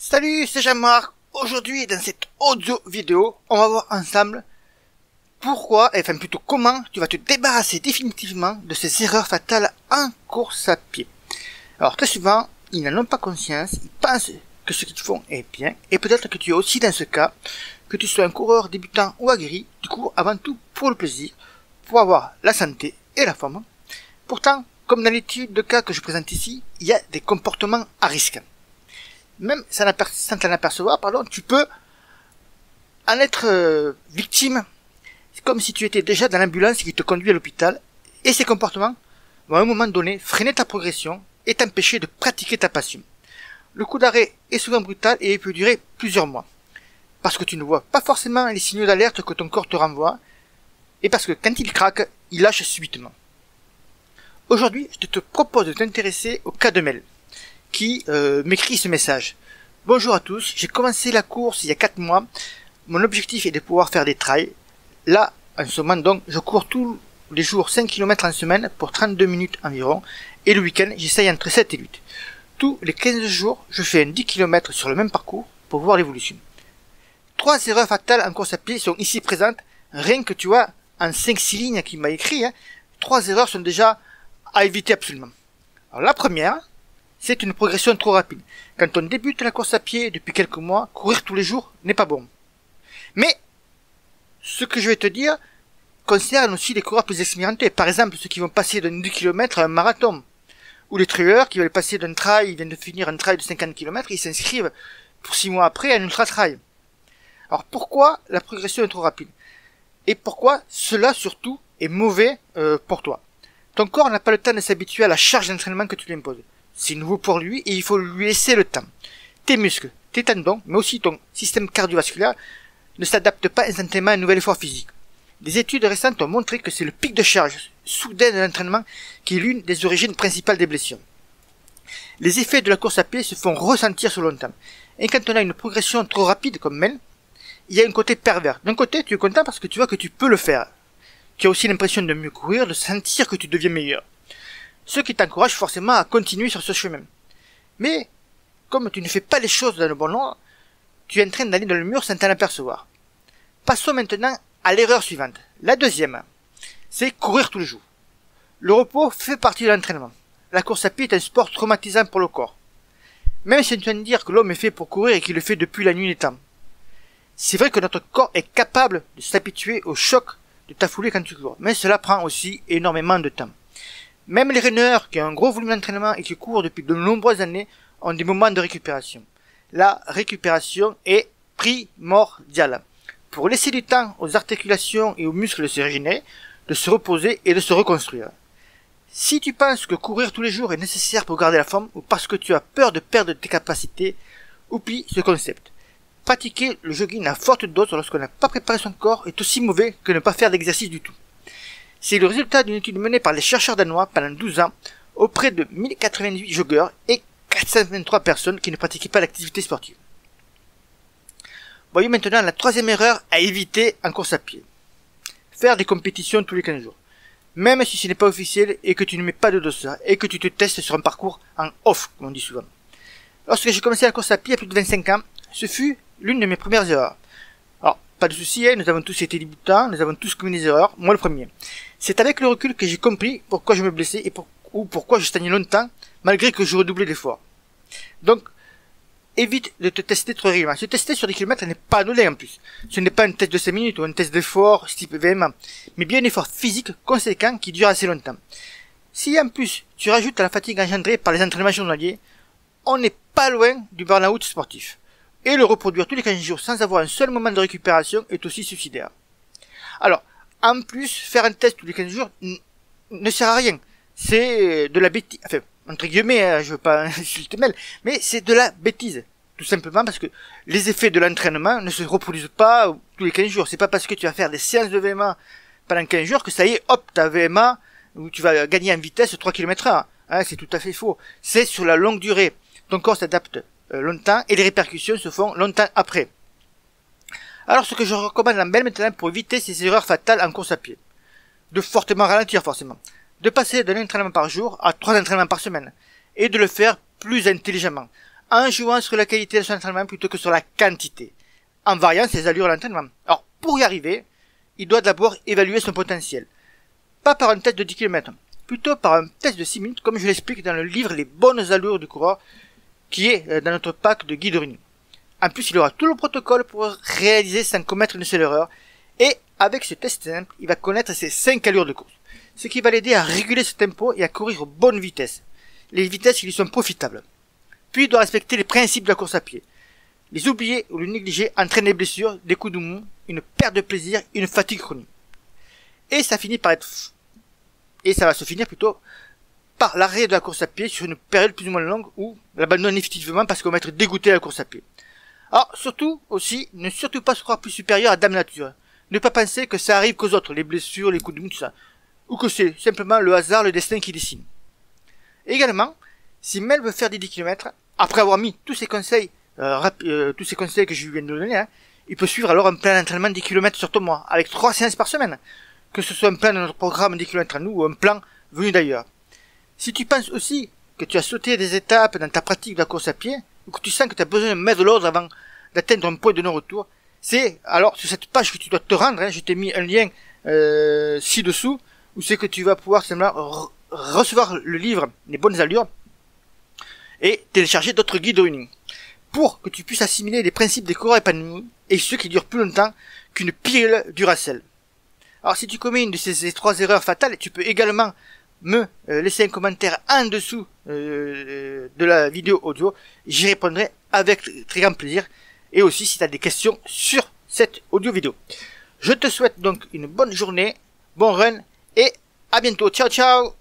Salut, c'est Jean-Marc. Aujourd'hui, dans cette audio vidéo, on va voir ensemble pourquoi, enfin plutôt comment, tu vas te débarrasser définitivement de ces erreurs fatales en course à pied. Alors très souvent, ils n'en ont pas conscience, ils pensent que ce qu'ils font est bien, et peut-être que tu es aussi dans ce cas, que tu sois un coureur débutant ou aguerri, tu cours avant tout pour le plaisir, pour avoir la santé et la forme. Pourtant, comme dans l'étude de cas que je présente ici, il y a des comportements à risque. Même sans t'en apercevoir, tu peux en être victime. C'est comme si tu étais déjà dans l'ambulance qui te conduit à l'hôpital, et ces comportements vont à un moment donné freiner ta progression et t'empêcher de pratiquer ta passion. Le coup d'arrêt est souvent brutal et il peut durer plusieurs mois, parce que tu ne vois pas forcément les signaux d'alerte que ton corps te renvoie, et parce que quand il craque, il lâche subitement. Aujourd'hui, je te propose de t'intéresser au cas de Mel, qui m'écrit ce message. Bonjour à tous, j'ai commencé la course il y a 4 mois. Mon objectif est de pouvoir faire des trails. Là, en ce moment donc, je cours tous les jours 5 km en semaine pour 32 minutes environ. Et le week-end, j'essaye entre 7 et 8. Tous les 15 jours, je fais un 10 km sur le même parcours pour voir l'évolution. 3 erreurs fatales en course à pied sont ici présentes. Rien que tu vois, en 5-6 lignes qu'il m'a écrit, 3 erreurs sont déjà à éviter absolument. Alors la première, c'est une progression trop rapide. Quand on débute la course à pied depuis quelques mois, courir tous les jours n'est pas bon. Mais, ce que je vais te dire concerne aussi les coureurs plus expérimentés. Par exemple, ceux qui vont passer d'un 10 km à un marathon. Ou les trailers qui veulent passer d'un trail, ils viennent de finir un trail de 50 km, ils s'inscrivent pour 6 mois après à un ultra trail. Alors pourquoi la progression est trop rapide? Et pourquoi cela surtout est mauvais pour toi? Ton corps n'a pas le temps de s'habituer à la charge d'entraînement que tu lui imposes. C'est nouveau pour lui et il faut lui laisser le temps. Tes muscles, tes tendons, mais aussi ton système cardiovasculaire ne s'adaptent pas instantanément à un nouvel effort physique. Des études récentes ont montré que c'est le pic de charge soudain de l'entraînement qui est l'une des origines principales des blessures. Les effets de la course à pied se font ressentir sur le long terme. Et quand on a une progression trop rapide comme Mel, il y a un côté pervers. D'un côté, tu es content parce que tu vois que tu peux le faire. Tu as aussi l'impression de mieux courir, de sentir que tu deviens meilleur. Ce qui t'encourage forcément à continuer sur ce chemin. Mais, comme tu ne fais pas les choses dans le bon ordre, tu es en train d'aller dans le mur sans t'en apercevoir. Passons maintenant à l'erreur suivante. La deuxième, c'est courir tous les jours. Le repos fait partie de l'entraînement. La course à pied est un sport traumatisant pour le corps. Même si on vient de dire que l'homme est fait pour courir et qu'il le fait depuis la nuit des temps. C'est vrai que notre corps est capable de s'habituer au choc de ta foulée quand tu cours, mais cela prend aussi énormément de temps. Même les runners qui ont un gros volume d'entraînement et qui courent depuis de nombreuses années ont des moments de récupération. La récupération est primordiale pour laisser du temps aux articulations et aux muscles de se régénérer, de se reposer et de se reconstruire. Si tu penses que courir tous les jours est nécessaire pour garder la forme ou parce que tu as peur de perdre tes capacités, oublie ce concept. Pratiquer le jogging à forte dose lorsqu'on n'a pas préparé son corps est aussi mauvais que ne pas faire d'exercice du tout. C'est le résultat d'une étude menée par les chercheurs danois pendant 12 ans auprès de 1098 joggeurs et 423 personnes qui ne pratiquaient pas l'activité sportive. Voyons maintenant la troisième erreur à éviter en course à pied. Faire des compétitions tous les 15 jours. Même si ce n'est pas officiel et que tu ne mets pas de dossard et que tu te testes sur un parcours en off, comme on dit souvent. Lorsque j'ai commencé la course à pied il y a plus de 25 ans, ce fut l'une de mes premières erreurs. Alors, pas de souci, nous avons tous été débutants, nous avons tous commis des erreurs, moi le premier. C'est avec le recul que j'ai compris pourquoi je me blessais et pourquoi je stagnais longtemps, malgré que je redoublais d'efforts. Donc, évite de te tester trop régulièrement. Se tester sur des kilomètres n'est pas anodin en plus. Ce n'est pas un test de 5 minutes ou un test d'effort type VMA, mais bien un effort physique conséquent qui dure assez longtemps. Si en plus tu rajoutes à la fatigue engendrée par les entraînements journaliers, on n'est pas loin du burn-out sportif. Et le reproduire tous les 15 jours sans avoir un seul moment de récupération est aussi suicidaire. Alors, en plus, faire un test tous les 15 jours ne sert à rien. C'est de la bêtise. Enfin, entre guillemets, je veux pas insulter Mel, mais c'est de la bêtise. Tout simplement parce que les effets de l'entraînement ne se reproduisent pas tous les 15 jours. C'est pas parce que tu vas faire des séances de VMA pendant 15 jours que ça y est, hop, ta VMA, où tu vas gagner en vitesse 3 km/h. C'est tout à fait faux. C'est sur la longue durée. Ton corps s'adapte longtemps et les répercussions se font longtemps après. Alors ce que je recommande en Mel maintenant pour éviter ces erreurs fatales en course à pied. De fortement ralentir forcément. De passer d'un entraînement par jour à 3 entraînements par semaine. Et de le faire plus intelligemment. en jouant sur la qualité de son entraînement plutôt que sur la quantité, en variant ses allures à l'entraînement. Alors, pour y arriver, il doit d'abord évaluer son potentiel. Pas par un test de 10 km, plutôt par un test de 6 minutes, comme je l'explique dans le livre Les bonnes allures du coureur, qui est dans notre pack de guide running. En plus, il aura tout le protocole pour réaliser sans commettre une seule erreur, et avec ce test simple, il va connaître ses 5 allures de course, ce qui va l'aider à réguler ce tempo et à courir aux bonnes vitesses, les vitesses qui lui sont profitables. Puis il doit respecter les principes de la course à pied. Les oublier ou les négliger entraîne des blessures, des coups de mou, une perte de plaisir, une fatigue chronique. Et ça va se finir plutôt par l'arrêt de la course à pied sur une période plus ou moins longue ou l'abandon définitivement parce qu'on va être dégoûté à la course à pied. Alors surtout aussi, ne surtout pas se croire plus supérieur à Dame Nature. Ne pas penser que ça arrive qu'aux autres, les blessures, les coups de mou, tout ça. Ou que c'est simplement le hasard, le destin qui dessine. Également, si Mel veut faire des 10 km, après avoir mis tous ces conseils que je viens de donner, il peut suivre alors un plan d'entraînement de 10 km sur 2 mois, avec 3 séances par semaine. Que ce soit un plan de notre programme 10 km à nous, ou un plan venu d'ailleurs. Si tu penses aussi que tu as sauté des étapes dans ta pratique de la course à pied, ou que tu sens que tu as besoin de mettre de l'ordre avant d'atteindre un point de non-retour, c'est alors sur cette page que tu dois te rendre, je t'ai mis un lien ci-dessous, où c'est que tu vas pouvoir simplement recevoir le livre Les bonnes allures, et télécharger d'autres guides running, pour que tu puisses assimiler les principes des coureurs épanouis, et ceux qui durent plus longtemps qu'une pilule Duracell. Alors si tu commets une de ces 3 erreurs fatales, tu peux également me laisser un commentaire en dessous de la vidéo audio, j'y répondrai avec très grand plaisir, et aussi si tu as des questions sur cette audio vidéo. Je te souhaite donc une bonne journée, bon run, et à bientôt, ciao ciao.